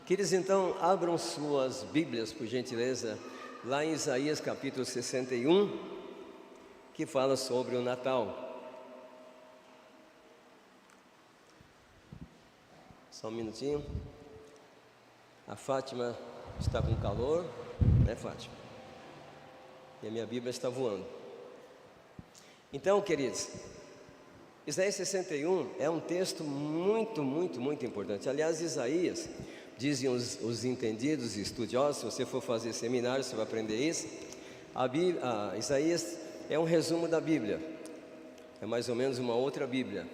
Queridos, então, abram suas Bíblias, por gentileza, lá em Isaías capítulo 61, que fala sobre o Natal. Só um minutinho. A Fátima está com calor, né, Fátima? E a minha Bíblia está voando. Então, queridos, Isaías 61 é um texto muito importante. Aliás, Isaías, dizem os entendidos e estudiosos, se você for fazer seminário, você vai aprender isso. Isaías é um resumo da Bíblia. É mais ou menos uma outra Bíblia,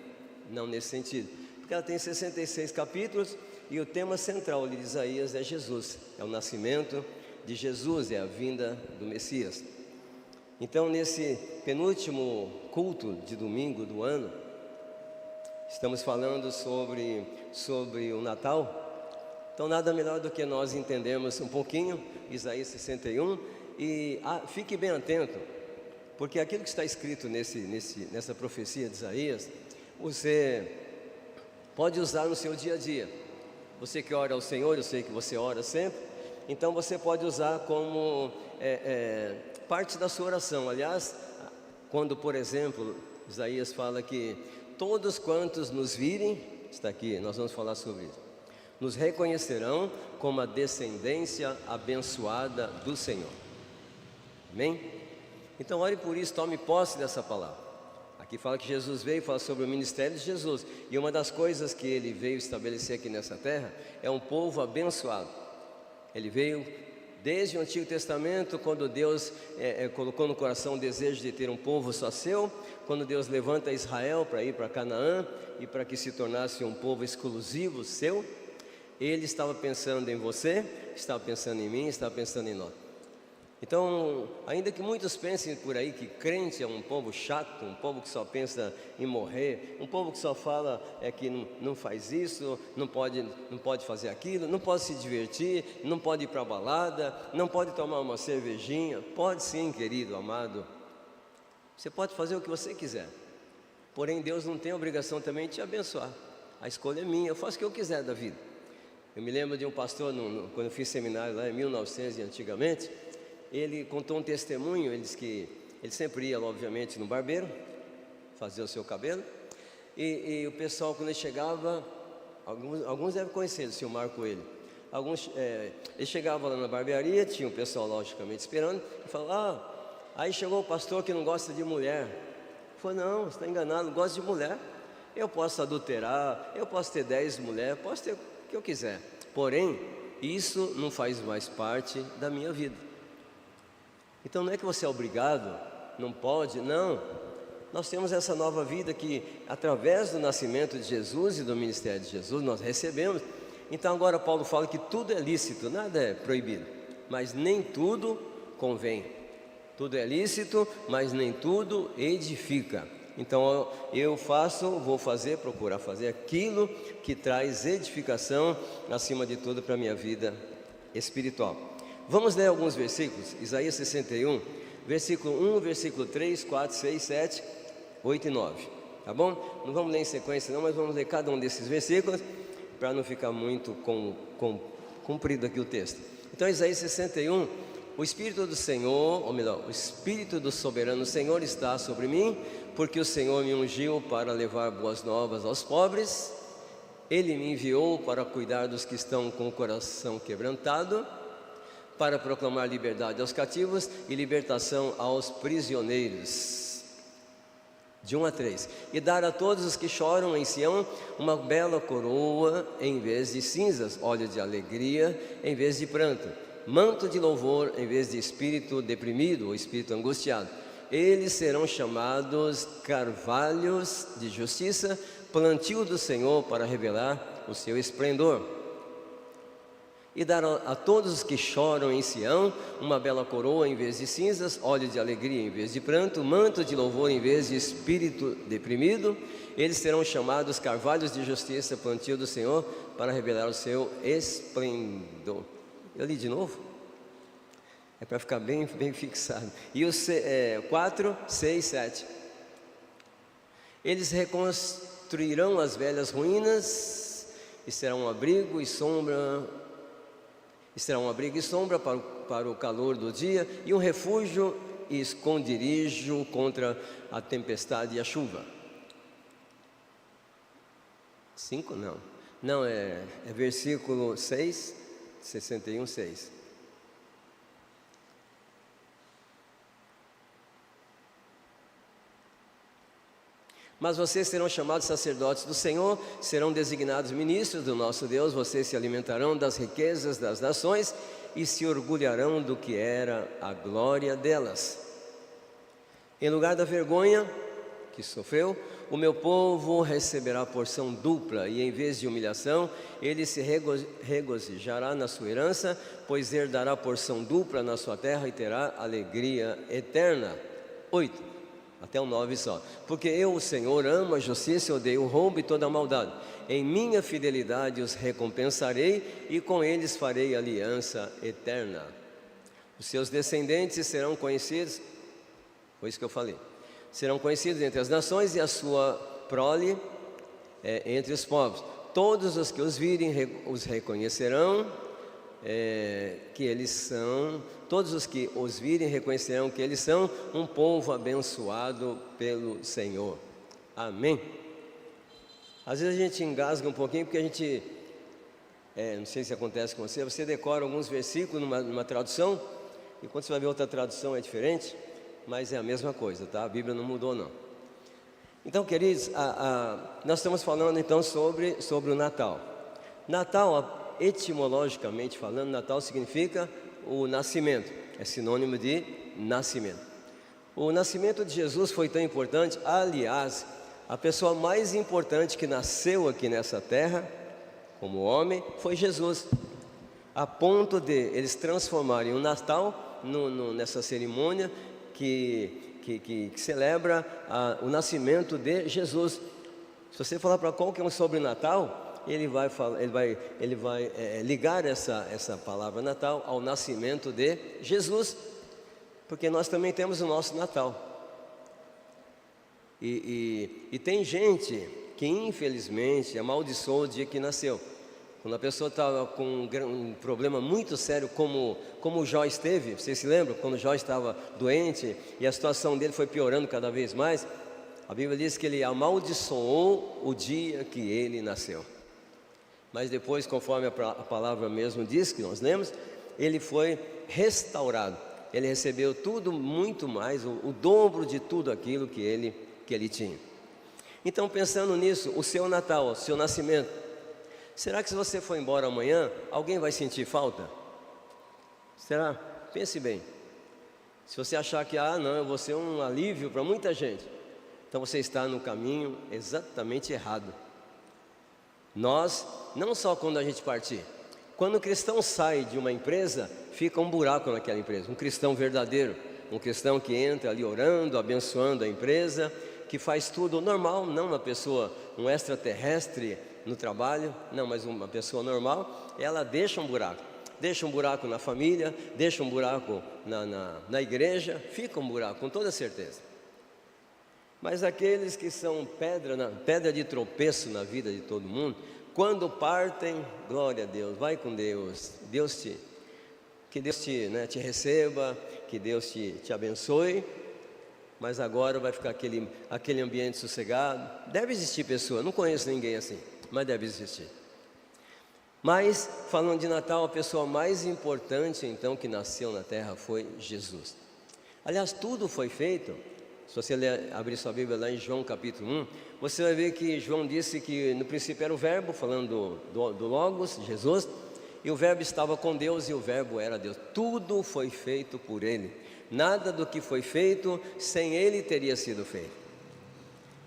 não nesse sentido, porque ela tem 66 capítulos e o tema central de Isaías é Jesus, é o nascimento de Jesus, é a vinda do Messias. Então, nesse penúltimo culto de domingo do ano, estamos falando sobre o Natal. Então, nada melhor do que nós entendermos um pouquinho Isaías 61 e fique bem atento, porque aquilo que está escrito nessa profecia de Isaías, você pode usar no seu dia a dia. Você que ora ao Senhor, eu sei que você ora sempre, então você pode usar como parte da sua oração. Aliás, quando, por exemplo, Isaías fala que todos quantos nos virem, está aqui, nós vamos falar sobre isso, nos reconhecerão como a descendência abençoada do Senhor. Amém? Então ore por isso, tome posse dessa palavra. Aqui fala que Jesus veio, fala sobre o ministério de Jesus. E uma das coisas que ele veio estabelecer aqui nessa terra é um povo abençoado. Ele veio desde o Antigo Testamento, quando Deus colocou no coração o desejo de ter um povo só seu, quando Deus levanta Israel para ir para Canaã e para que se tornasse um povo exclusivo seu. Ele estava pensando em você, estava pensando em mim, estava pensando em nós. Então, ainda que muitos pensem por aí que crente é um povo chato, um povo que só pensa em morrer, um povo que só fala que não faz isso, não pode fazer aquilo, não pode se divertir, não pode ir para a balada, não pode tomar uma cervejinha. Pode sim, querido, amado. Você pode fazer o que você quiser. Porém, Deus não tem a obrigação também de te abençoar. A escolha é minha, eu faço o que eu quiser da vida. Eu me lembro de um pastor, quando eu fiz seminário lá em 1900 e antigamente, ele contou um testemunho. Ele disse que ele sempre ia, obviamente, no barbeiro, fazer o seu cabelo, e o pessoal, quando ele chegava, alguns devem conhecer o senhor Marco Coelho. Ele chegava lá na barbearia, tinha o pessoal logicamente esperando, e falava: aí chegou o pastor que não gosta de mulher. Ele falou: não, você está enganado, não gosto de mulher. Eu posso adulterar, eu posso ter 10 mulheres, posso ter o que eu quiser, porém, isso não faz mais parte da minha vida. Então não é que você é obrigado, não pode, não. Nós temos essa nova vida que, através do nascimento de Jesus e do ministério de Jesus, nós recebemos. Então agora Paulo fala que tudo é lícito, nada é proibido, mas nem tudo convém. Tudo é lícito, mas nem tudo edifica. Então procurar fazer aquilo que traz edificação, acima de tudo, para a minha vida espiritual. Vamos ler alguns versículos. Isaías 61, versículo 1, versículo 3, 4, 6, 7, 8 e 9. Tá bom? Não vamos ler em sequência não, mas vamos ler cada um desses versículos, para não ficar muito comprido aqui o texto. Então, Isaías 61, o Espírito do Senhor, ou melhor, o Espírito do soberano Senhor está sobre mim, porque o Senhor me ungiu para levar boas novas aos pobres. Ele me enviou para cuidar dos que estão com o coração quebrantado, para proclamar liberdade aos cativos e libertação aos prisioneiros. De 1 a 3. E dar a todos os que choram em Sião uma bela coroa em vez de cinzas, óleo de alegria em vez de pranto, manto de louvor em vez de espírito deprimido ou espírito angustiado. Eles serão chamados carvalhos de justiça, plantio do Senhor para revelar o seu esplendor. E dar a todos os que choram em Sião uma bela coroa em vez de cinzas, óleo de alegria em vez de pranto, manto de louvor em vez de espírito deprimido. Eles serão chamados carvalhos de justiça, plantio do Senhor para revelar o seu esplendor. Eu li de novo? É para ficar bem fixado. E os 4, 6, 7. Eles reconstruirão as velhas ruínas e serão um abrigo e sombra Será um abrigo e sombra para o calor do dia, e um refúgio e esconderijo contra a tempestade e a chuva. 5 não. Não, é versículo 6, 61, 6. Mas vocês serão chamados sacerdotes do Senhor, serão designados ministros do nosso Deus, vocês se alimentarão das riquezas das nações e se orgulharão do que era a glória delas. Em lugar da vergonha que sofreu, o meu povo receberá porção dupla, e em vez de humilhação, ele se regozijará na sua herança, pois herdará porção dupla na sua terra e terá alegria eterna. 8. Até o 9 só. Porque eu, o Senhor, amo a justiça e odeio o roubo e toda a maldade. Em minha fidelidade os recompensarei e com eles farei aliança eterna. Os seus descendentes serão conhecidos, foi isso que eu falei, serão conhecidos entre as nações e a sua prole entre os povos. Todos os que os virem os reconhecerão que eles são, todos os que os virem reconhecerão que eles são um povo abençoado pelo Senhor. Amém. Às vezes a gente engasga um pouquinho porque a gente, não sei se acontece com você decora alguns versículos numa tradução, e quando você vai ver outra tradução é diferente, mas é a mesma coisa, tá? A Bíblia não mudou não. Então, queridos, nós estamos falando então sobre o Natal. Natal, etimologicamente falando, Natal significa o nascimento, é sinônimo de nascimento. O nascimento de Jesus foi tão importante, aliás, a pessoa mais importante que nasceu aqui nessa terra, como homem, foi Jesus, a ponto de eles transformarem o Natal nessa cerimônia que celebra o nascimento de Jesus. Se você falar para qualquer um sobre Natal, ele vai ligar essa palavra Natal ao nascimento de Jesus, porque nós também temos o nosso Natal. E tem gente que infelizmente amaldiçoou o dia que nasceu. Quando a pessoa estava com um problema muito sério, como o Jó esteve, vocês se lembram? Quando o Jó estava doente e a situação dele foi piorando cada vez mais, a Bíblia diz que ele amaldiçoou o dia que ele nasceu. Mas depois, conforme a palavra mesmo diz, que nós lemos, ele foi restaurado. Ele recebeu tudo, muito mais, o dobro de tudo aquilo que ele tinha. Então, pensando nisso, o seu Natal, o seu nascimento, será que se você for embora amanhã, alguém vai sentir falta? Será? Pense bem. Se você achar que, não, eu vou ser um alívio para muita gente, então você está no caminho exatamente errado. Nós, não só quando a gente partir, quando o cristão sai de uma empresa, fica um buraco naquela empresa. Um cristão verdadeiro, um cristão que entra ali orando, abençoando a empresa, que faz tudo normal, não uma pessoa, um extraterrestre no trabalho, não, mas uma pessoa normal, ela deixa um buraco na família, deixa um buraco na igreja, fica um buraco, com toda certeza. Mas aqueles que são pedra de tropeço na vida de todo mundo, quando partem, glória a Deus, vai com Deus, que Deus te receba, que Deus te abençoe, mas agora vai ficar aquele ambiente sossegado. Deve existir pessoa, não conheço ninguém assim, mas deve existir. Mas, falando de Natal, a pessoa mais importante então que nasceu na terra foi Jesus. Aliás, tudo foi feito. Se você abrir sua Bíblia lá em João capítulo 1, você vai ver que João disse que no princípio era o verbo, falando do Logos, Jesus, e o verbo estava com Deus e o verbo era Deus. Tudo foi feito por Ele. Nada do que foi feito sem Ele teria sido feito.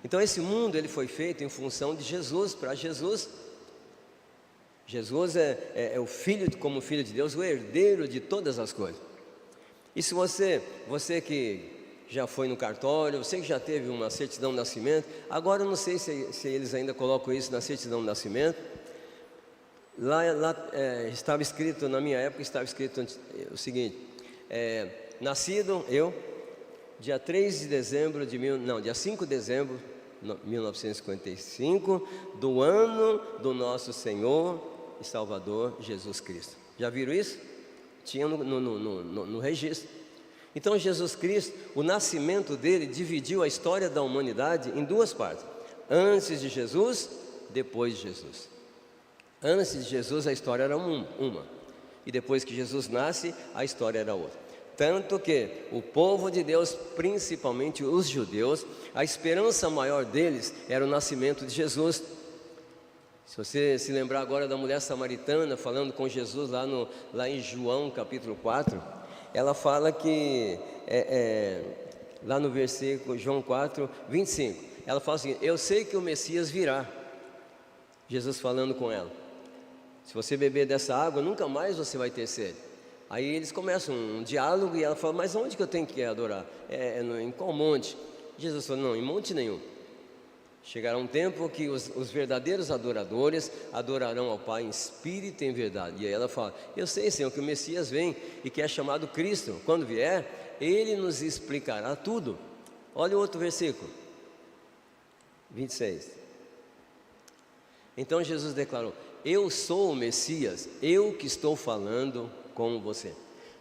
Então esse mundo ele foi feito em função de Jesus, para Jesus. Jesus é o Filho, como Filho de Deus, o herdeiro de todas as coisas. E se você que já foi no cartório, você que já teve uma certidão de nascimento, agora eu não sei se eles ainda colocam isso na certidão de nascimento. Lá estava escrito, na minha época estava escrito o seguinte: nascido eu, dia 5 de dezembro de 1955, do ano do nosso Senhor, e Salvador Jesus Cristo. Já viram isso? Tinha no registro. Então Jesus Cristo, o nascimento dele dividiu a história da humanidade em duas partes: antes de Jesus, depois de Jesus. Antes de Jesus a história era uma, e depois que Jesus nasce a história era outra. Tanto que o povo de Deus, principalmente os judeus, a esperança maior deles era o nascimento de Jesus. Se você se lembrar agora da mulher samaritana falando com Jesus lá em João capítulo 4, ela fala que, lá no versículo João 4, 25, ela fala assim: eu sei que o Messias virá. Jesus falando com ela: se você beber dessa água, nunca mais você vai ter sede. Aí eles começam um diálogo e ela fala: mas onde que eu tenho que adorar? Em qual monte? Jesus falou: não, em monte nenhum. Chegará um tempo que os verdadeiros adoradores adorarão ao Pai em espírito e em verdade. E aí ela fala: eu sei, Senhor, que o Messias vem e que é chamado Cristo. Quando vier, Ele nos explicará tudo. Olha o outro versículo, 26. Então Jesus declarou: eu sou o Messias, eu que estou falando com você.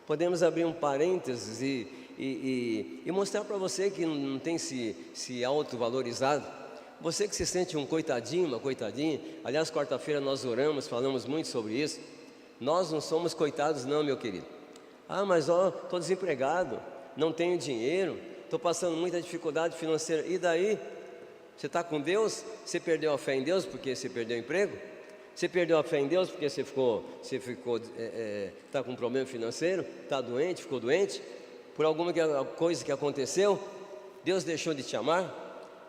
Podemos abrir um parênteses e mostrar para você que não tem se autovalorizado. Você que se sente um coitadinho, uma coitadinha. Aliás, quarta-feira nós oramos, falamos muito sobre isso. Nós não somos coitados não, meu querido. Ah, mas estou desempregado, não tenho dinheiro, estou passando muita dificuldade financeira. E daí? Você está com Deus? Você perdeu a fé em Deus porque você perdeu o emprego? Você perdeu a fé em Deus porque você está com um problema financeiro? Está doente, ficou doente? Por alguma coisa que aconteceu? Deus deixou de te amar?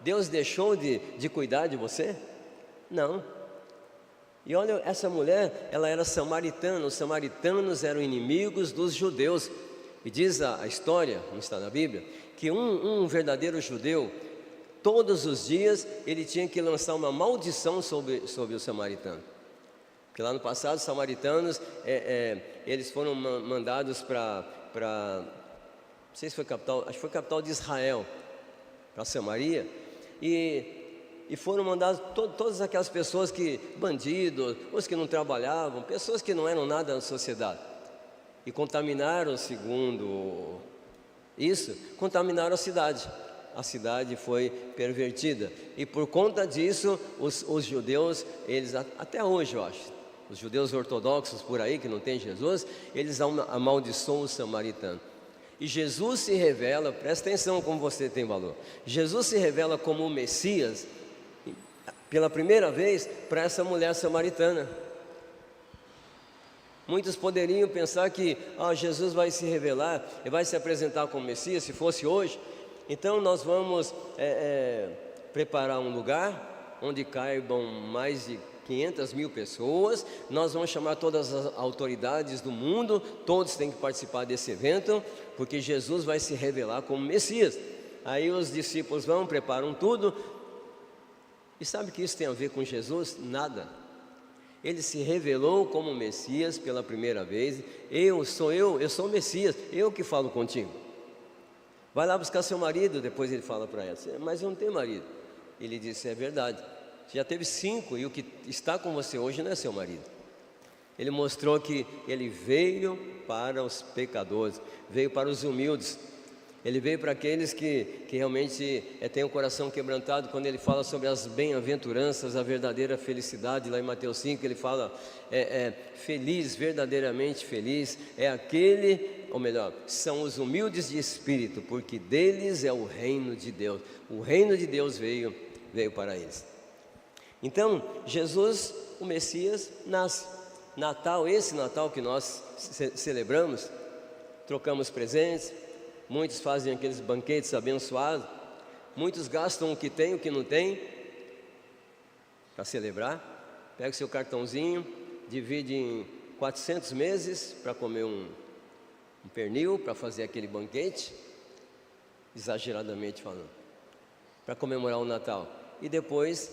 Deus deixou de cuidar de você? Não. E olha, essa mulher, ela era samaritana. Os samaritanos eram inimigos dos judeus. E diz a história, não está na Bíblia, que um verdadeiro judeu, todos os dias, ele tinha que lançar uma maldição sobre os samaritanos. Porque lá no passado, os samaritanos, eles foram mandados para, não sei se foi capital, acho que foi capital de Israel, para Samaria, e foram mandados todas aquelas pessoas bandidos, os que não trabalhavam, pessoas que não eram nada na sociedade, e contaminaram, segundo isso, contaminaram a cidade. A cidade foi pervertida, e por conta disso, os judeus, eles até hoje eu acho, os judeus ortodoxos por aí, que não tem Jesus, eles amaldiçoam os samaritanos. E Jesus se revela, presta atenção como você tem valor, Jesus se revela como o Messias, pela primeira vez, para essa mulher samaritana. Muitos poderiam pensar que Jesus vai se revelar, e vai se apresentar como Messias, se fosse hoje. Então nós vamos preparar um lugar onde caibam mais de 500 mil pessoas, nós vamos chamar todas as autoridades do mundo, todos têm que participar desse evento, porque Jesus vai se revelar como Messias. Aí os discípulos preparam tudo, e sabe o que isso tem a ver com Jesus? Nada. Ele se revelou como Messias pela primeira vez. Eu sou o Messias, eu que falo contigo. Vai lá buscar seu marido. Depois ele fala para ela: mas eu não tenho marido. Ele disse: é verdade, você já teve 5 e o que está com você hoje não é seu marido. Ele mostrou que ele veio para os pecadores, veio para os humildes. Ele veio para aqueles que realmente têm o coração quebrantado. Quando ele fala sobre as bem-aventuranças, a verdadeira felicidade, lá em Mateus 5, ele fala, feliz, verdadeiramente feliz, é aquele, ou melhor, são os humildes de espírito, porque deles é o reino de Deus. O reino de Deus veio para eles. Então, Jesus, o Messias, nasce. Natal, esse Natal que nós celebramos, trocamos presentes, muitos fazem aqueles banquetes abençoados, muitos gastam o que tem, o que não tem, para celebrar. Pega o seu cartãozinho, divide em 400 meses para comer um pernil, para fazer aquele banquete, exageradamente falando, para comemorar o Natal. E depois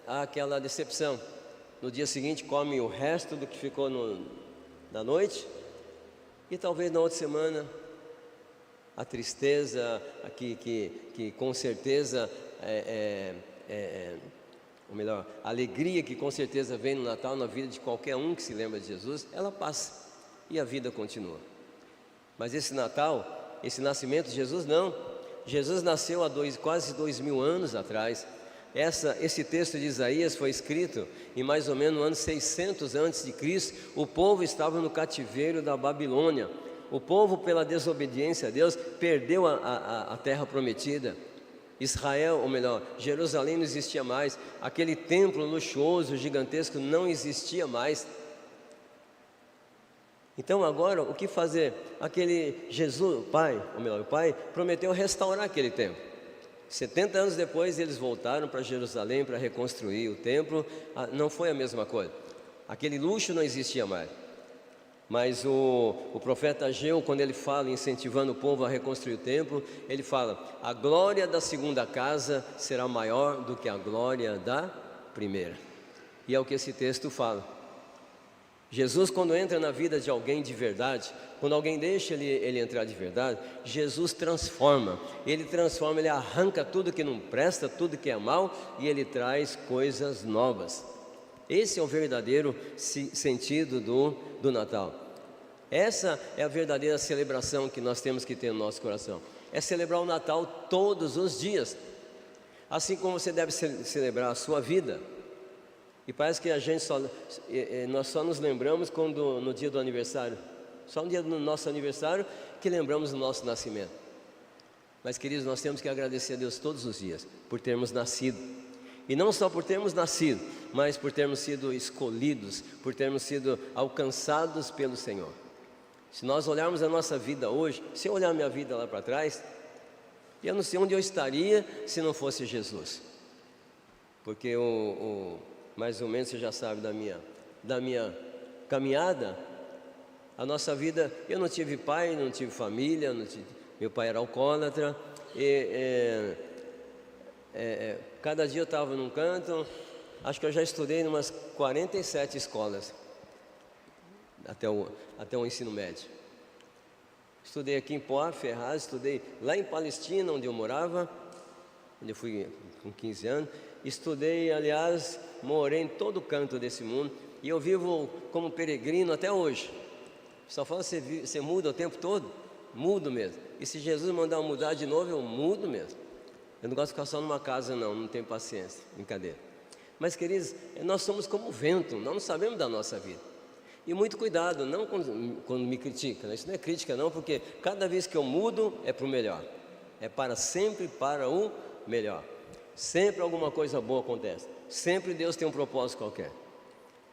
há aquela decepção. No dia seguinte come o resto do que ficou na noite, e talvez na outra semana a tristeza que com certeza ou melhor, a alegria que com certeza vem no Natal na vida de qualquer um que se lembra de Jesus, ela passa e a vida continua. Mas esse Natal, esse nascimento de Jesus, não. Jesus nasceu há quase 2000 anos atrás. Esse texto de Isaías foi escrito em mais ou menos no ano 600 antes de Cristo. O povo estava no cativeiro da Babilônia. O povo, pela desobediência a Deus, perdeu a terra prometida. Israel, ou melhor, Jerusalém não existia mais. Aquele templo luxuoso, gigantesco, não existia mais. Então agora, o que fazer? Aquele Jesus, o pai, prometeu restaurar aquele templo. 70 anos depois eles voltaram para Jerusalém para reconstruir o templo. Não foi a mesma coisa. Aquele luxo não existia mais. Mas o profeta Ageu, quando ele fala incentivando o povo a reconstruir o templo, ele fala: a glória da segunda casa será maior do que a glória da primeira. E é o que esse texto fala. Jesus, quando entra na vida de alguém de verdade, quando alguém deixa ele entrar de verdade, Jesus transforma. Ele transforma, ele arranca tudo que não presta, tudo que é mal, e ele traz coisas novas. Esse é o verdadeiro sentido do Natal. Essa é a verdadeira celebração que nós temos que ter no nosso coração. É celebrar o Natal todos os dias, assim como você deve celebrar a sua vida. E parece que nós só nos lembramos no dia do aniversário. Só no dia do nosso aniversário que lembramos do nosso nascimento. Mas, queridos, nós temos que agradecer a Deus todos os dias por termos nascido. E não só por termos nascido, mas por termos sido escolhidos, por termos sido alcançados pelo Senhor. Se nós olharmos a nossa vida hoje, se eu olhar minha vida lá para trás, eu não sei onde eu estaria se não fosse Jesus. Porque mais ou menos você já sabe da minha caminhada, a nossa vida, eu não tive pai, não tive família, meu pai era alcoólatra, cada dia eu estava num canto. Acho que eu já estudei em umas 47 escolas, até o ensino médio. Estudei aqui em Poá, Ferraz, estudei lá em Palestina, onde eu morava, onde eu fui com 15 anos. Estudei, aliás, morei em todo canto desse mundo, e eu vivo como peregrino até hoje. Só fala, você muda o tempo todo? Mudo mesmo. E se Jesus mandar eu mudar de novo, eu mudo mesmo. Eu não gosto de ficar só numa casa, não tenho paciência, brincadeira. Mas, queridos, nós somos como o vento, nós não sabemos da nossa vida. E muito cuidado, não quando me critica, isso não é crítica não, porque cada vez que eu mudo é para o melhor. É para sempre para o melhor. Sempre alguma coisa boa acontece. Sempre Deus tem um propósito qualquer.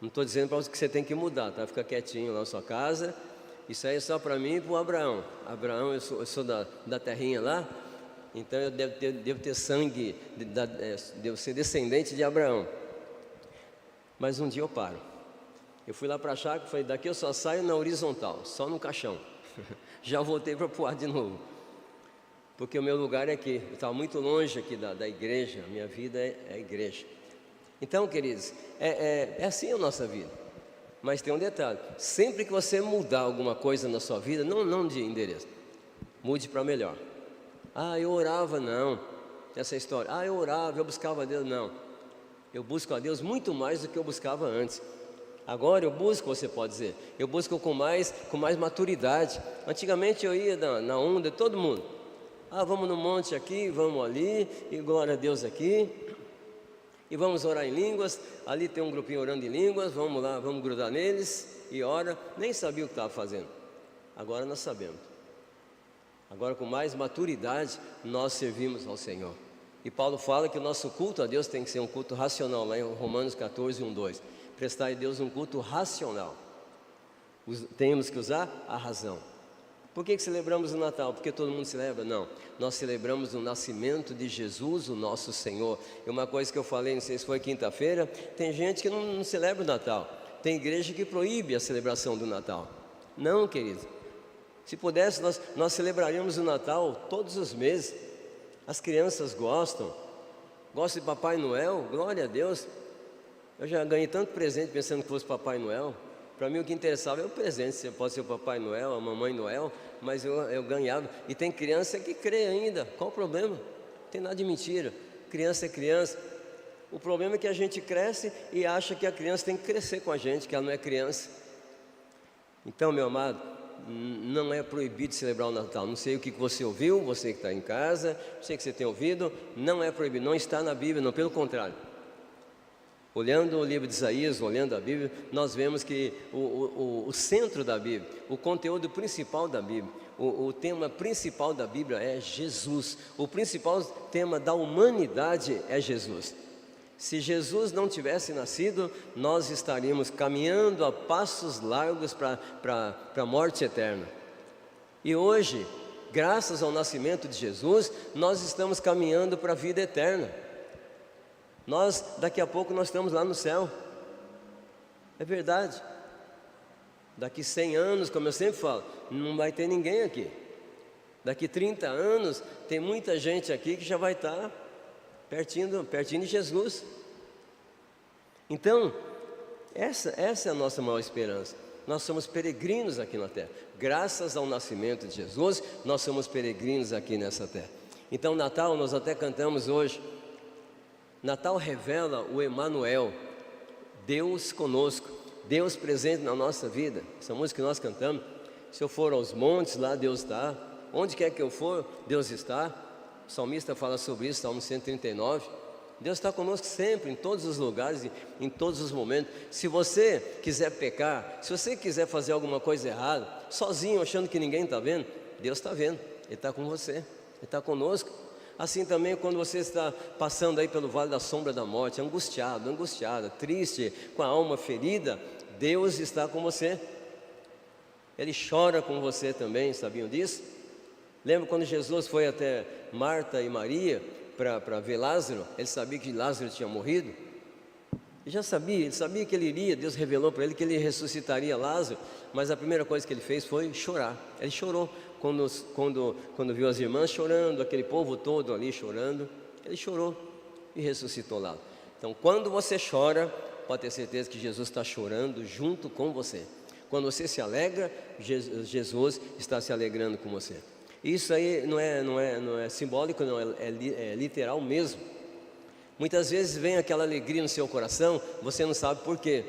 Não estou dizendo para você que você tem que mudar, tá? Fica quietinho lá na sua casa. Isso aí é só para mim e para o Abraão. Abraão, eu sou da terrinha lá, então eu devo ter sangue, devo ser descendente de Abraão. Mas um dia eu paro. Eu fui lá para a chácara e falei, daqui eu só saio na horizontal, só no caixão. Já voltei para Poá de novo. Porque o meu lugar é aqui, eu estava muito longe aqui da igreja, a minha vida é a igreja. Então, queridos, é assim a nossa vida. Mas tem um detalhe, sempre que você mudar alguma coisa na sua vida, não de endereço, mude para melhor. Eu orava, não, essa história, eu orava, eu buscava a Deus, não. Eu busco a Deus muito mais do que eu buscava antes. Agora eu busco, você pode dizer, eu busco com mais maturidade. Antigamente eu ia na onda de todo mundo. Vamos no monte aqui, vamos ali, e glória a Deus aqui, e vamos orar em línguas. Ali tem um grupinho orando em línguas, vamos lá, vamos grudar neles, e ora, nem sabia o que estava fazendo. Agora nós sabemos. Agora com mais maturidade, nós servimos ao Senhor. E Paulo fala que o nosso culto a Deus tem que ser um culto racional, lá em Romanos 14, 1, 2. Prestar a Deus um culto racional. Temos que usar a razão. Por que celebramos o Natal? Porque todo mundo celebra? Não, nós celebramos o nascimento de Jesus, o nosso Senhor. E uma coisa que eu falei, não sei se foi quinta-feira, tem gente que não celebra o Natal. Tem igreja que proíbe a celebração do Natal. Não, querido. Se pudesse, nós celebraríamos o Natal todos os meses. As crianças gostam de Papai Noel, glória a Deus. Eu já ganhei tanto presente pensando que fosse Papai Noel. Para mim o que interessava é o presente, você pode ser o Papai Noel, a Mamãe Noel, mas eu ganhava. E tem criança que crê ainda, qual o problema? Não tem nada de mentira, criança é criança. O problema é que a gente cresce e acha que a criança tem que crescer com a gente, que ela não é criança. Então, meu amado, não é proibido celebrar o Natal. Não sei o que você ouviu, você que está em casa, sei que você tem ouvido, não é proibido, não está na Bíblia, não, pelo contrário. Olhando o livro de Isaías, olhando a Bíblia, nós vemos que o centro da Bíblia, o conteúdo principal da Bíblia, o tema principal da Bíblia é Jesus. O principal tema da humanidade é Jesus. Se Jesus não tivesse nascido, nós estaríamos caminhando a passos largos para a morte eterna. E hoje, graças ao nascimento de Jesus, nós estamos caminhando para a vida eterna. Daqui a pouco nós estamos lá no céu. É verdade. Daqui 100 anos, como eu sempre falo, não vai ter ninguém aqui. Daqui 30 anos, tem muita gente aqui que já vai estar pertinho de Jesus. Então, essa é a nossa maior esperança. Nós somos peregrinos aqui na terra. Graças ao nascimento de Jesus, nós somos peregrinos aqui nessa terra. Então, Natal, nós até cantamos hoje. Natal revela o Emanuel, Deus conosco, Deus presente na nossa vida. Essa música que nós cantamos, se eu for aos montes, lá Deus está. Onde quer que eu for, Deus está. O salmista fala sobre isso, Salmo 139. Deus está conosco sempre, em todos os lugares, em todos os momentos. Se você quiser pecar, se você quiser fazer alguma coisa errada, sozinho, achando que ninguém está vendo, Deus está vendo, Ele está com você, Ele está conosco. Assim também quando você está passando aí pelo vale da sombra da morte, angustiado, angustiada, triste, com a alma ferida, Deus está com você. Ele chora com você também, sabiam disso? Lembra quando Jesus foi até Marta e Maria para ver Lázaro? Ele sabia que Lázaro tinha morrido? Ele sabia que ele iria, Deus revelou para ele que ele ressuscitaria Lázaro, mas a primeira coisa que ele fez foi chorar. Ele chorou. Quando viu as irmãs chorando, aquele povo todo ali chorando, ele chorou e ressuscitou lá. Então, quando você chora, pode ter certeza que Jesus está chorando junto com você. Quando você se alegra, Jesus está se alegrando com você. Isso aí não é simbólico, não, é literal mesmo. Muitas vezes vem aquela alegria no seu coração, você não sabe por quê.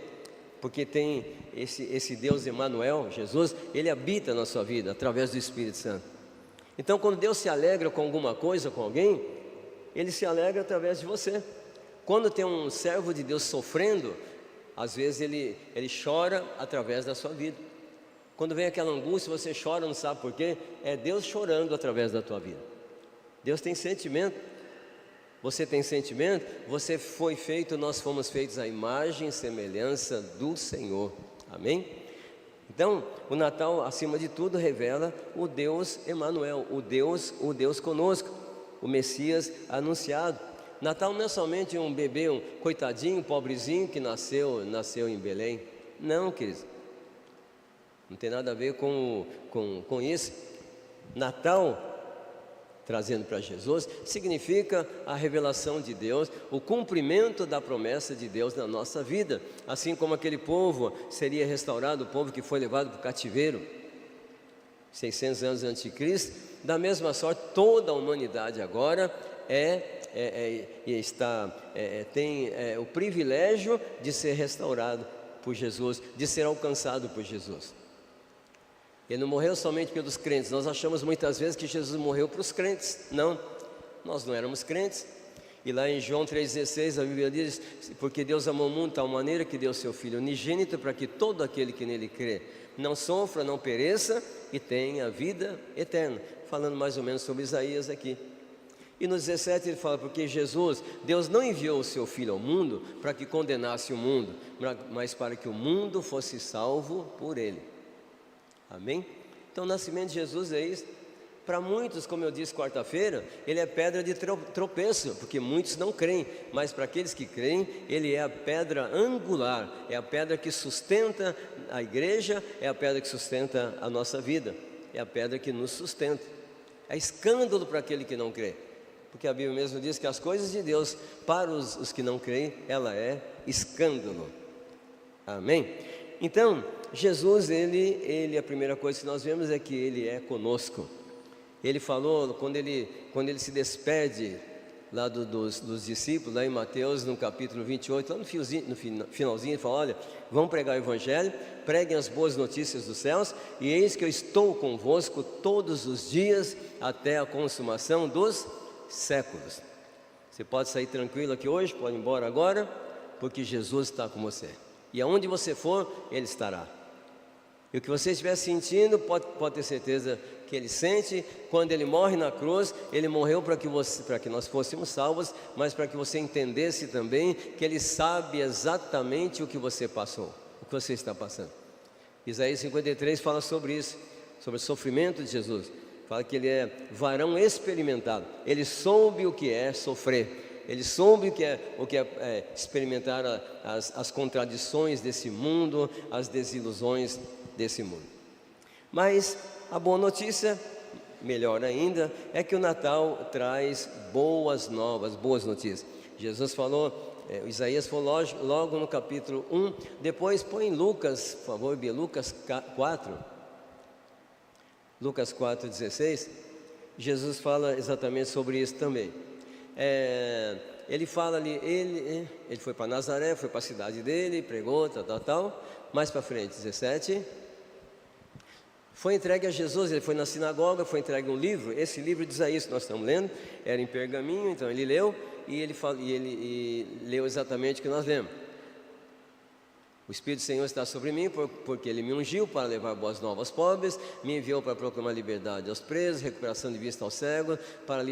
Porque tem esse Deus Emanuel, Jesus, Ele habita na sua vida, através do Espírito Santo. Então quando Deus se alegra com alguma coisa, com alguém, Ele se alegra através de você. Quando tem um servo de Deus sofrendo, às vezes ele chora através da sua vida. Quando vem aquela angústia, você chora, não sabe por quê? É Deus chorando através da tua vida. Deus tem sentimento. Você tem sentimento? Você foi feito, nós fomos feitos à imagem e semelhança do Senhor. Amém? Então, o Natal, acima de tudo, revela o Deus Emanuel, o Deus conosco, o Messias anunciado. Natal não é somente um bebê, um coitadinho, pobrezinho que nasceu em Belém. Não, queridos. Não tem nada a ver com isso. Natal, trazendo para Jesus, significa a revelação de Deus, o cumprimento da promessa de Deus na nossa vida. Assim como aquele povo seria restaurado, o povo que foi levado para o cativeiro 600 anos antes de Cristo, da mesma sorte toda a humanidade agora tem o privilégio de ser restaurado por Jesus, de ser alcançado por Jesus. Ele não morreu somente pelos crentes. Nós achamos muitas vezes que Jesus morreu para os crentes. Não, nós não éramos crentes. E lá em João 3,16 a Bíblia diz: porque Deus amou o mundo de tal maneira que deu seu Filho unigênito, para que todo aquele que nele crê não sofra, não pereça e tenha a vida eterna. Falando mais ou menos sobre Isaías aqui. E no 17 ele fala: porque Deus não enviou o seu Filho ao mundo para que condenasse o mundo, mas para que o mundo fosse salvo por ele. Amém? Então o nascimento de Jesus é isso. Para muitos, como eu disse quarta-feira, ele é pedra de tropeço, porque muitos não creem. Mas para aqueles que creem, ele é a pedra angular, é a pedra que sustenta a igreja, é a pedra que sustenta a nossa vida, é a pedra que nos sustenta. É escândalo para aquele que não crê, porque a Bíblia mesmo diz que as coisas de Deus, para os que não creem, ela é escândalo. Amém? Então, Jesus, a primeira coisa que nós vemos é que Ele é conosco. Ele falou, quando ele se despede lá dos discípulos, lá em Mateus, no capítulo 28, lá no finalzinho, ele fala: olha, vão pregar o Evangelho, preguem as boas notícias dos céus, e eis que eu estou convosco todos os dias, até a consumação dos séculos. Você pode sair tranquilo aqui hoje, pode ir embora agora, porque Jesus está com você, e aonde você for, Ele estará. E o que você estiver sentindo, pode ter certeza que Ele sente. Quando Ele morre na cruz, Ele morreu para que nós fôssemos salvos, mas para que você entendesse também que Ele sabe exatamente o que você passou, o que você está passando. Isaías 53 fala sobre isso, sobre o sofrimento de Jesus. Fala que Ele é varão experimentado, Ele soube o que é sofrer, Ele soube o que é experimentar as contradições desse mundo, as desilusões desse mundo. Mas a boa notícia, melhor ainda, é que o Natal traz boas novas, boas notícias. Jesus falou, Isaías falou logo no capítulo 1, depois põe Lucas, por favor, Bia, Lucas 4, Lucas 4,16, Jesus fala exatamente sobre isso também. Ele fala ali, ele foi para Nazaré, foi para a cidade dele, pregou, tal, mais para frente, 17, foi entregue a Jesus, ele foi na sinagoga, foi entregue um livro, esse livro de Isaías que nós estamos lendo, era em pergaminho, então ele leu, e ele leu exatamente o que nós lemos. O Espírito do Senhor está sobre mim, porque Ele me ungiu para levar boas novas aos pobres, me enviou para proclamar liberdade aos presos, recuperação de vista aos cegos, para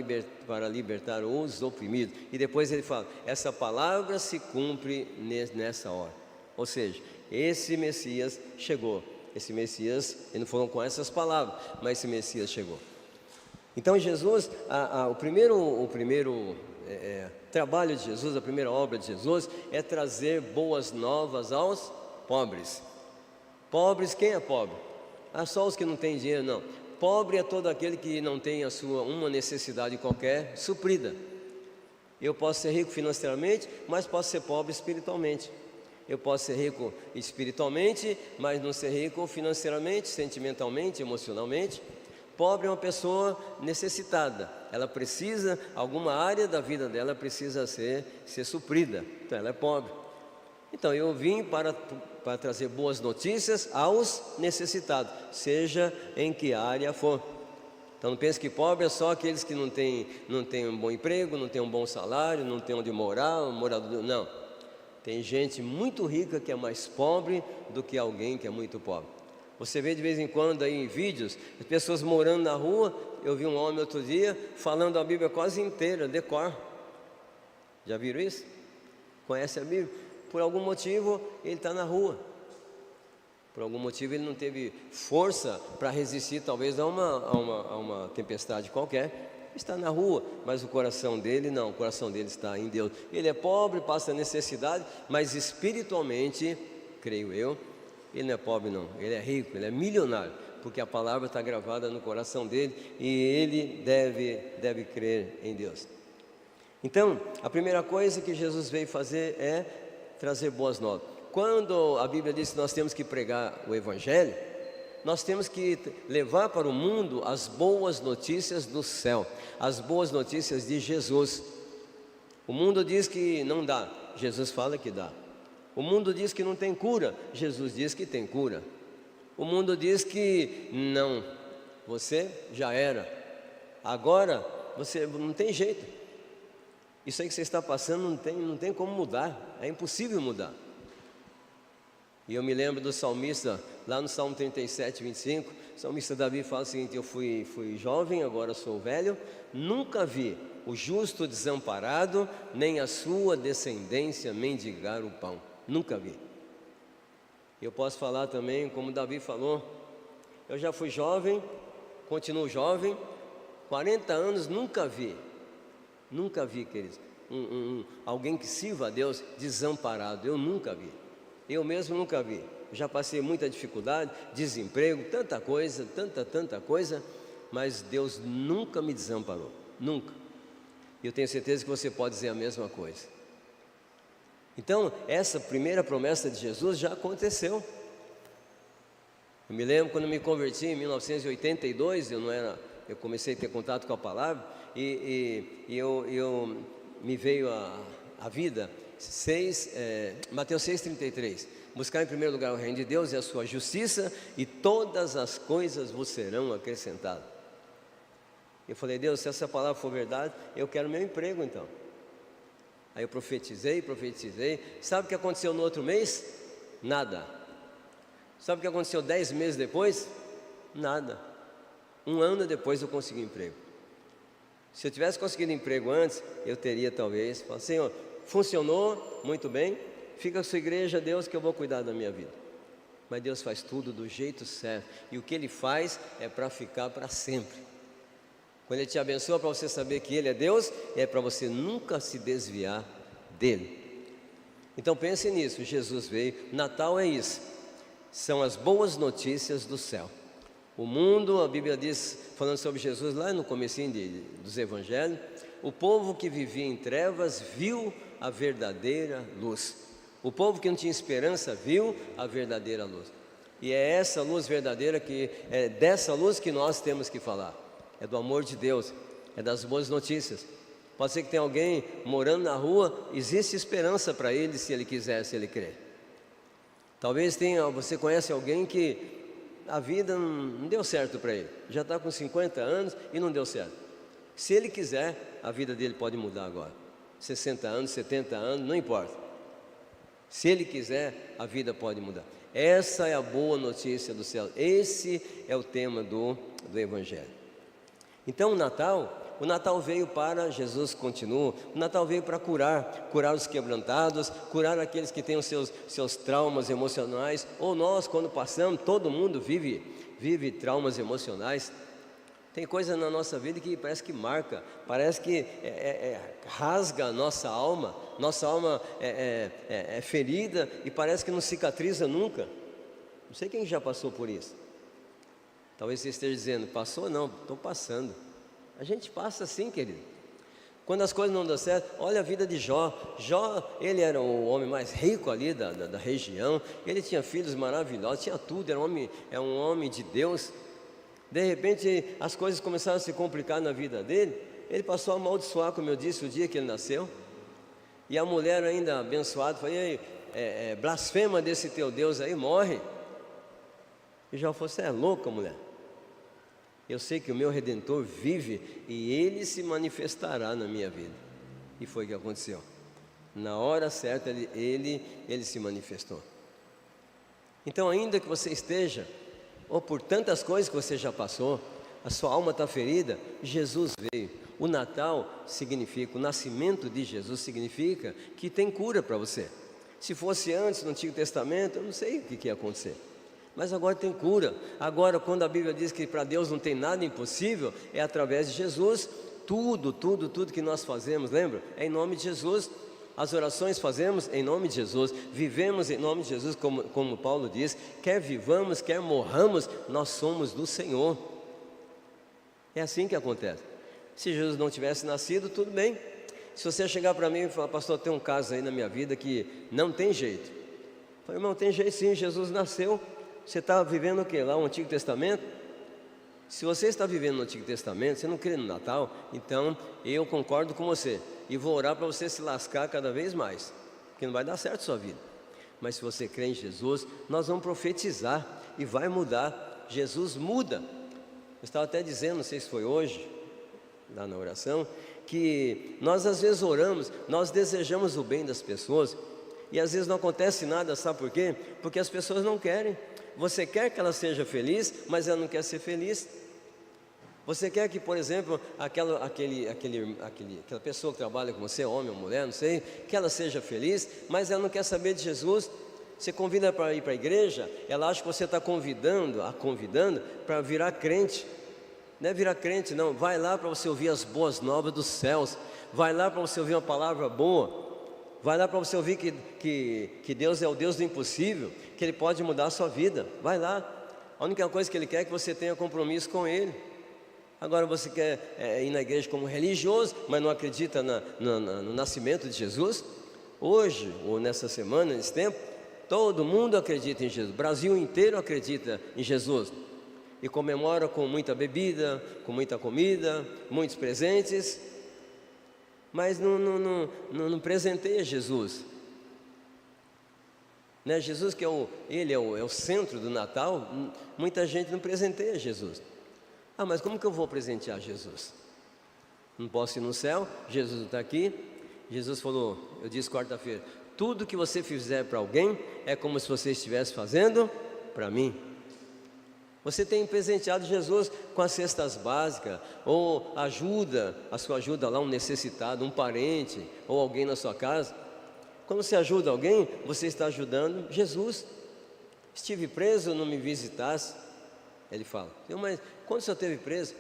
libertar os oprimidos. E depois ele fala, essa palavra se cumpre nessa hora. Ou seja, esse Messias chegou. Esse Messias, eles não foram com essas palavras, mas esse Messias chegou. Então Jesus, o primeiro trabalho de Jesus, a primeira obra de Jesus é trazer boas novas aos pobres. Pobres, quem é pobre? Só os que não têm dinheiro, não. Pobre é todo aquele que não tem uma necessidade qualquer suprida. Eu posso ser rico financeiramente, mas posso ser pobre espiritualmente. Eu posso ser rico espiritualmente, mas não ser rico financeiramente, sentimentalmente, emocionalmente. Pobre é uma pessoa necessitada, ela precisa, alguma área da vida dela precisa ser suprida, então ela é pobre. Então eu vim para trazer boas notícias aos necessitados, seja em que área for. Então não pense que pobre é só aqueles que não têm um bom emprego, não têm um bom salário, não têm onde morar, não. Tem gente muito rica que é mais pobre do que alguém que é muito pobre. Você vê de vez em quando aí em vídeos, as pessoas morando na rua. Eu vi um homem outro dia falando a Bíblia quase inteira, decor. Já viram isso? Conhece a Bíblia? Por algum motivo ele está na rua. Por algum motivo ele não teve força para resistir talvez a uma tempestade qualquer. Está na rua, mas o coração dele não, o coração dele está em Deus. Ele é pobre, passa necessidade, mas espiritualmente, creio eu, ele não é pobre não, ele é rico, ele é milionário, porque a palavra está gravada no coração dele e ele deve crer em Deus. Então, a primeira coisa que Jesus veio fazer é trazer boas novas. Quando a Bíblia diz que nós temos que pregar o Evangelho, nós temos que levar para o mundo as boas notícias do céu, as boas notícias de Jesus. O mundo diz que não dá, Jesus fala que dá. O mundo diz que não tem cura, Jesus diz que tem cura. O mundo diz que não, você já era, agora você não tem jeito. Isso aí que você está passando não tem como mudar, é impossível mudar. E eu me lembro do salmista, lá no Salmo 37, 25, o salmista Davi fala o seguinte: eu fui jovem, agora sou velho, nunca vi o justo desamparado, nem a sua descendência mendigar o pão. Nunca vi. Eu posso falar também, como Davi falou, eu já fui jovem, continuo jovem, 40 anos, nunca vi, queridos, alguém que sirva a Deus desamparado, eu nunca vi, eu mesmo nunca vi. Já passei muita dificuldade, desemprego, tanta coisa, mas Deus nunca me desamparou, nunca. E eu tenho certeza que você pode dizer a mesma coisa. Então, essa primeira promessa de Jesus já aconteceu. Eu me lembro quando me converti em 1982, eu não era eu comecei a ter contato com a palavra e me veio a vida, Mateus 6,33. Buscar em primeiro lugar o reino de Deus e a sua justiça, e todas as coisas vos serão acrescentadas. Eu falei: Deus, se essa palavra for verdade, eu quero meu emprego então. Aí eu profetizei. Sabe o que aconteceu no outro mês? Nada. Sabe o que aconteceu 10 meses depois? Nada. 1 ano depois eu consegui emprego. Se eu tivesse conseguido emprego antes, eu teria talvez falado: Senhor, funcionou muito bem, fica a sua igreja, Deus, que eu vou cuidar da minha vida. Mas Deus faz tudo do jeito certo, e o que Ele faz é para ficar para sempre. Quando Ele te abençoa, para você saber que Ele é Deus, é para você nunca se desviar dEle. Então pense nisso, Jesus veio, Natal é isso, são as boas notícias do céu. O mundo, a Bíblia diz, falando sobre Jesus lá no comecinho dos evangelhos, o povo que vivia em trevas viu a verdadeira luz. O povo que não tinha esperança viu a verdadeira luz. E é essa luz verdadeira, é dessa luz que nós temos que falar. É do amor de Deus, é das boas notícias. Pode ser que tenha alguém morando na rua, existe esperança para ele, se ele quiser, se ele crer. Talvez você conhece alguém que a vida não deu certo para ele, já está com 50 anos e não deu certo. Se ele quiser, a vida dele pode mudar agora. 60 anos, 70 anos, não importa. Se ele quiser, a vida pode mudar. Essa é a boa notícia do céu. Esse é o tema do Evangelho. Então o Natal veio para, Jesus continua, o Natal veio para curar os quebrantados, curar aqueles que têm os seus traumas emocionais, ou nós, quando passamos, todo mundo vive traumas emocionais. Tem coisa na nossa vida que parece que marca, parece que rasga a nossa alma é ferida e parece que não cicatriza nunca. Não sei quem já passou por isso. Talvez você esteja dizendo: passou? Não, estou passando. A gente passa assim, querido. Quando as coisas não dão certo, olha a vida de Jó. Jó, ele era o homem mais rico ali da região, ele tinha filhos maravilhosos, tinha tudo, era um homem de Deus. De repente as coisas começaram a se complicar na vida dele, ele passou a amaldiçoar, como eu disse, o dia que ele nasceu. E a mulher ainda abençoada falou: blasfema desse teu Deus aí, morre. E Jó falou: você é louca, mulher. Eu sei que o meu Redentor vive e Ele se manifestará na minha vida. E foi o que aconteceu. Na hora certa ele se manifestou. Então, ainda que você esteja, ou por tantas coisas que você já passou, a sua alma está ferida, Jesus veio. O Natal significa, o nascimento de Jesus significa que tem cura para você. Se fosse antes, no Antigo Testamento, eu não sei o que ia acontecer. Mas agora tem cura. Agora, quando a Bíblia diz que para Deus não tem nada impossível, é através de Jesus. Tudo que nós fazemos, lembra? É em nome de Jesus. As orações fazemos em nome de Jesus. Vivemos em nome de Jesus, como Paulo diz. Quer vivamos, quer morramos, nós somos do Senhor. É assim que acontece. Se Jesus não tivesse nascido, tudo bem. Se você chegar para mim e falar: pastor, tem um caso aí na minha vida que não tem jeito. Eu falei: irmão, tem jeito sim, Jesus nasceu. Você está vivendo o que lá? O Antigo Testamento? Se você está vivendo no Antigo Testamento, você não crê no Natal, então eu concordo com você e vou orar para você se lascar cada vez mais, porque não vai dar certo a sua vida. Mas se você crê em Jesus, nós vamos profetizar e vai mudar. Jesus muda. Eu estava até dizendo, não sei se foi hoje, lá na oração, que nós às vezes oramos, nós desejamos o bem das pessoas e às vezes não acontece nada, sabe por quê? Porque as pessoas não querem. Você quer que ela seja feliz, mas ela não quer ser feliz. Você quer que, por exemplo, aquela pessoa que trabalha com você, homem ou mulher, não sei, que ela seja feliz, mas ela não quer saber de Jesus. Você convida para ir para a igreja, ela acha que você está convidando para virar crente. Não é virar crente, não. Vai lá para você ouvir as boas novas dos céus. Vai lá para você ouvir uma palavra boa. Vai lá para você ouvir que Deus é o Deus do impossível, que Ele pode mudar a sua vida. Vai lá. A única coisa que Ele quer é que você tenha compromisso com Ele. Agora você quer ir na igreja como religioso, mas não acredita no nascimento de Jesus? Hoje, ou nessa semana, nesse tempo, todo mundo acredita em Jesus. O Brasil inteiro acredita em Jesus. e comemora com muita bebida, com muita comida, muitos presentes, mas não presenteia Jesus, né? Jesus que Ele é o centro do Natal, muita gente não presenteia Jesus. Ah, mas como que eu vou presentear Jesus? Não posso ir no céu, Jesus não está aqui. Jesus falou, eu disse quarta-feira, tudo que você fizer para alguém é como se você estivesse fazendo para mim. Você tem presenteado Jesus com as cestas básicas, ou ajuda, a sua ajuda lá, um necessitado, um parente, ou alguém na sua casa. Quando você ajuda alguém, você está ajudando Jesus. Estive preso, não me visitasse. Ele fala, mas quando o senhor esteve preso?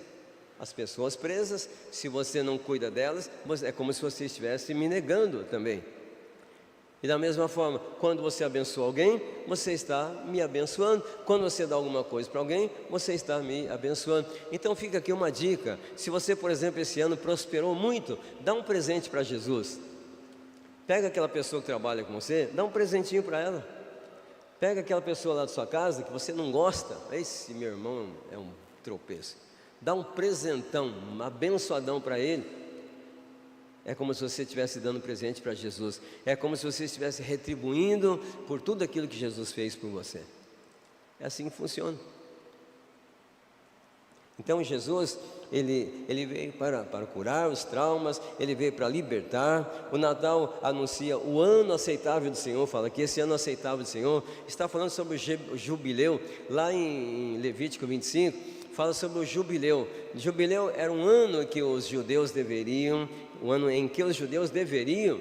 As pessoas presas, se você não cuida delas, é como se você estivesse me negando também. E da mesma forma, quando você abençoa alguém, você está me abençoando. Quando você dá alguma coisa para alguém, você está me abençoando. Então fica aqui uma dica: se você, por exemplo, esse ano prosperou muito, dá um presente para Jesus. Pega aquela pessoa que trabalha com você, dá um presentinho para ela. Pega aquela pessoa lá da sua casa que você não gosta, esse meu irmão é um tropeço, dá um presentão, um abençoadão para ele. É como se você estivesse dando presente para Jesus. É como se você estivesse retribuindo por tudo aquilo que Jesus fez por você. É assim que funciona. Então Jesus, ele veio para curar os traumas, ele veio para libertar. O Natal anuncia o ano aceitável do Senhor, fala que esse ano aceitável do Senhor, está falando sobre o jubileu, lá em Levítico 25, fala sobre o jubileu. O jubileu era um ano que os judeus deveriam, o ano em que os judeus deveriam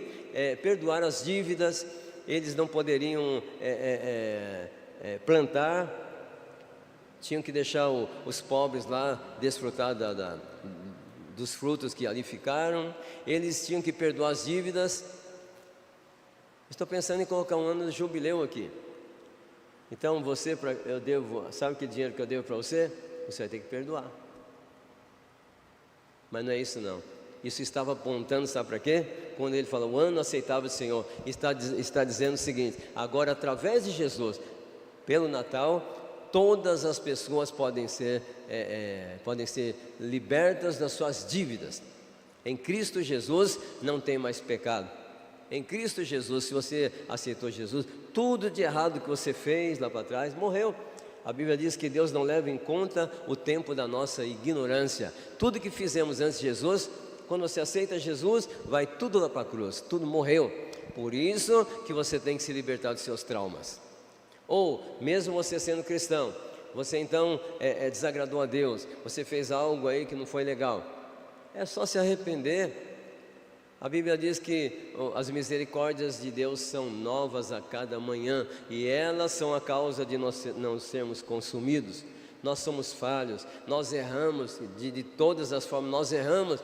perdoar as dívidas, eles não poderiam plantar, tinham que deixar os pobres lá desfrutar dos frutos que ali ficaram, eles tinham que perdoar as dívidas. Estou pensando em colocar um ano de jubileu aqui. Então sabe que dinheiro que eu devo para você? Você vai ter que perdoar. Mas não é isso não. Isso estava apontando, sabe para quê? Quando ele fala o ano aceitável do Senhor, está dizendo o seguinte: agora através de Jesus, pelo Natal, todas as pessoas podem ser libertas das suas dívidas. Em Cristo Jesus não tem mais pecado. Em Cristo Jesus, se você aceitou Jesus, tudo de errado que você fez lá para trás morreu. A Bíblia diz que Deus não leva em conta o tempo da nossa ignorância. Tudo que fizemos antes de Jesus, quando você aceita Jesus, vai tudo lá para a cruz, tudo morreu. Por isso que você tem que se libertar dos seus traumas. Ou, mesmo você sendo cristão, você então desagradou a Deus, você fez algo aí que não foi legal, é só se arrepender. A Bíblia diz que as misericórdias de Deus são novas a cada manhã, e elas são a causa de nós não sermos consumidos. Nós somos falhos, nós erramos, de todas as formas nós erramos,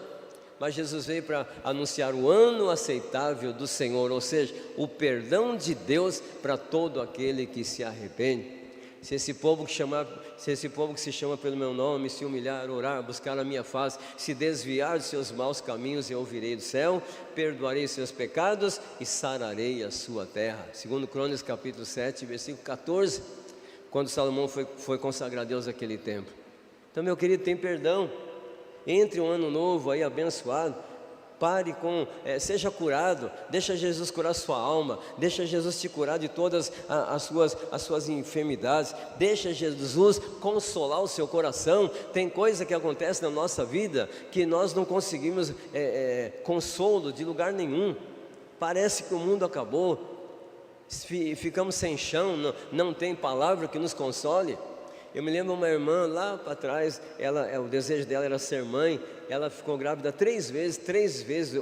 mas Jesus veio para anunciar o ano aceitável do Senhor, ou seja, o perdão de Deus para todo aquele que se arrepende. Se esse povo que se chama pelo meu nome se humilhar, orar, buscar a minha face, se desviar dos seus maus caminhos, eu ouvirei do céu, perdoarei seus pecados e sararei a sua terra. Segundo Crônicas capítulo 7, versículo 14, quando Salomão foi consagrar a Deus aquele templo. Então, meu querido, tem perdão. Entre um ano novo aí abençoado, seja curado, deixa Jesus curar sua alma, deixa Jesus te curar de todas as suas enfermidades, deixa Jesus consolar o seu coração. Tem coisa que acontece na nossa vida que nós não conseguimos consolo de lugar nenhum, parece que o mundo acabou, ficamos sem chão, não tem palavra que nos console. Eu me lembro uma irmã lá para trás, o desejo dela era ser mãe. Ela ficou grávida 3 vezes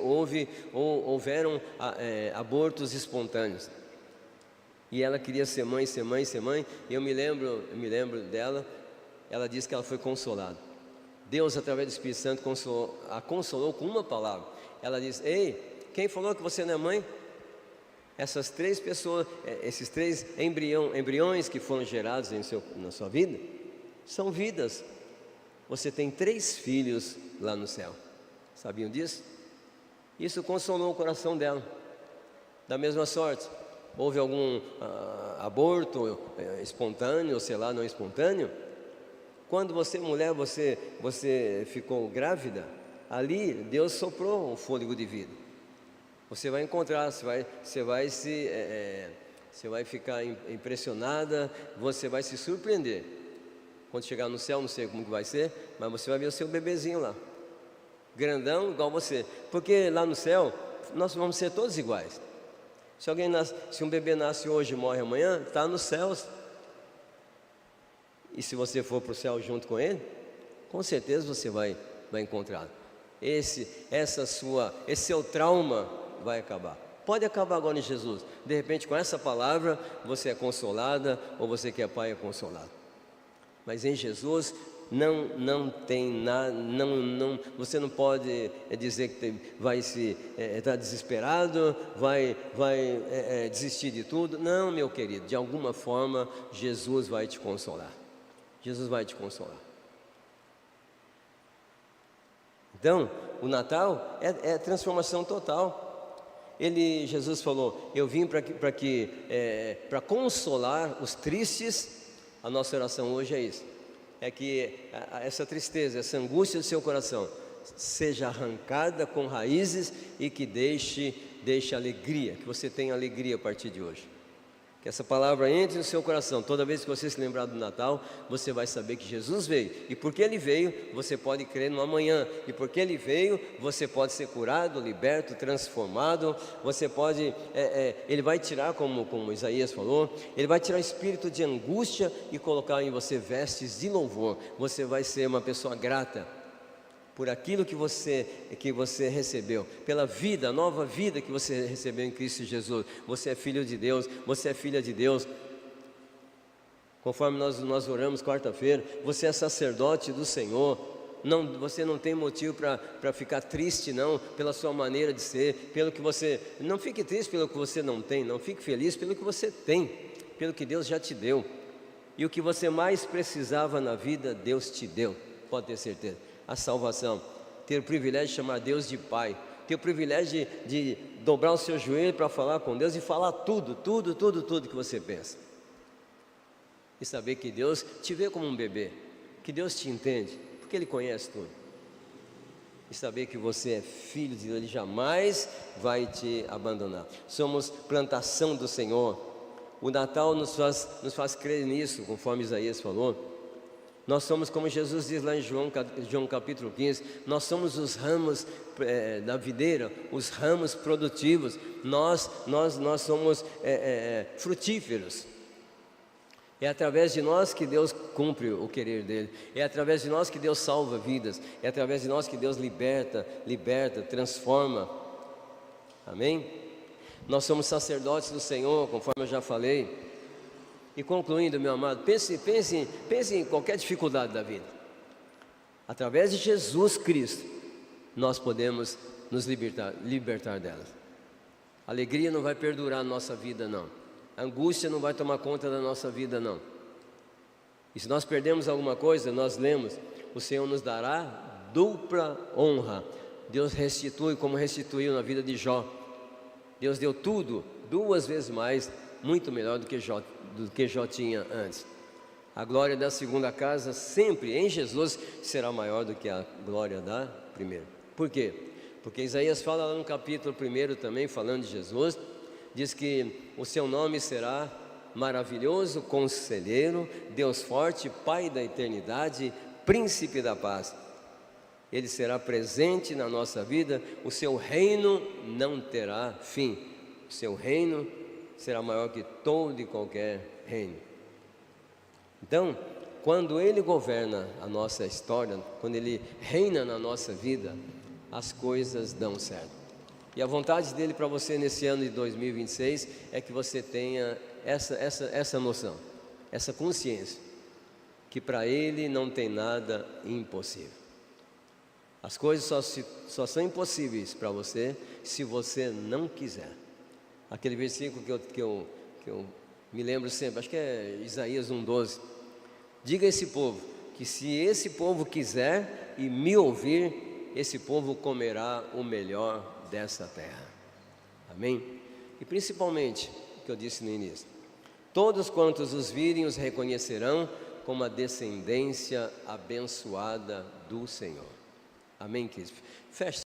houveram abortos espontâneos. E ela queria ser mãe. E eu me lembro dela, ela disse que ela foi consolada. Deus, através do Espírito Santo, a consolou com uma palavra. Ela disse: ei, quem falou que você não é mãe? Essas 3 pessoas, esses 3 embriões que foram gerados na sua vida, são vidas. Você tem 3 filhos lá no céu. Sabiam disso? Isso consolou o coração dela. Da mesma sorte, houve algum aborto espontâneo, ou sei lá, não espontâneo, Quando você, mulher, você ficou grávida, ali Deus soprou um fôlego de vida. Você vai encontrar, você vai ficar impressionada, você vai se surpreender. Quando chegar no céu, não sei como que vai ser, mas você vai ver o seu bebezinho lá, grandão igual você, porque lá no céu nós vamos ser todos iguais. Se um bebê nasce hoje e morre amanhã, está nos céus. E se você for para o céu junto com ele, com certeza você vai encontrá-lo. Esse seu trauma vai acabar. Pode acabar agora em Jesus. De repente, com essa palavra, você é consolada, ou você que é pai é consolado. Mas em Jesus não tem nada, você não pode dizer que vai estar desesperado, vai desistir de tudo. Não, meu querido, de alguma forma Jesus vai te consolar. Jesus vai te consolar. Então, o Natal é transformação total. Jesus falou: eu vim para consolar os tristes. A nossa oração hoje é isso, é que essa tristeza, essa angústia do seu coração seja arrancada com raízes e que deixe alegria, que você tenha alegria a partir de hoje. Que essa palavra entre no seu coração. Toda vez que você se lembrar do Natal, você vai saber que Jesus veio. E porque Ele veio, você pode crer no amanhã. E porque Ele veio, você pode ser curado, liberto, transformado. Você pode, Ele vai tirar, como Isaías falou, Ele vai tirar o espírito de angústia e colocar em você vestes de louvor. Você vai ser uma pessoa grata por aquilo que você recebeu, pela vida, a nova vida que você recebeu em Cristo Jesus. Você é filho de Deus, você é filha de Deus. Conforme nós oramos quarta-feira, você é sacerdote do Senhor. Você não tem motivo para ficar triste, não, pela sua maneira de ser, pelo que você... Não fique triste pelo que você não tem, não fique feliz pelo que você tem, pelo que Deus já te deu. E o que você mais precisava na vida, Deus te deu, pode ter certeza. A salvação, ter o privilégio de chamar Deus de Pai, ter o privilégio de dobrar o seu joelho para falar com Deus e falar tudo que você pensa. E saber que Deus te vê como um bebê, que Deus te entende, porque Ele conhece tudo. E saber que você é filho de Deus, Ele jamais vai te abandonar. Somos plantação do Senhor. O Natal nos faz crer nisso, conforme Isaías falou. Nós somos, como Jesus diz lá em João capítulo 15, nós somos os ramos da videira, os ramos produtivos. Nós somos frutíferos. É através de nós que Deus cumpre o querer dEle. É através de nós que Deus salva vidas. É através de nós que Deus liberta, transforma. Amém? Nós somos sacerdotes do Senhor, conforme eu já falei. E concluindo, meu amado, pense em qualquer dificuldade da vida. Através de Jesus Cristo, nós podemos nos libertar delas. A alegria não vai perdurar na nossa vida, não. A angústia não vai tomar conta da nossa vida, não. E se nós perdemos alguma coisa, nós lemos: o Senhor nos dará dupla honra. Deus restitui, como restituiu na vida de Jó. Deus deu tudo, 2 vezes mais, muito melhor do que Jó tinha antes. A glória da segunda casa sempre em Jesus será maior do que a glória da primeira. Por quê? Porque Isaías fala lá no capítulo 1 também, falando de Jesus, diz que o seu nome será maravilhoso, conselheiro, Deus forte, Pai da eternidade, príncipe da paz. Ele será presente na nossa vida, o seu reino não terá fim. O seu reino será maior que todo e qualquer reino. Então, quando Ele governa a nossa história, quando Ele reina na nossa vida, as coisas dão certo. E a vontade dEle para você nesse ano de 2026 é que você tenha essa noção, essa consciência, que para Ele não tem nada impossível. As coisas só são impossíveis para você se você não quiser. Aquele versículo que eu me lembro sempre, acho que é Isaías 1,12. Diga a esse povo que se esse povo quiser e me ouvir, esse povo comerá o melhor dessa terra. Amém? E principalmente, o que eu disse no início: todos quantos os virem os reconhecerão, como a descendência abençoada do Senhor. Amém, queridos? Feche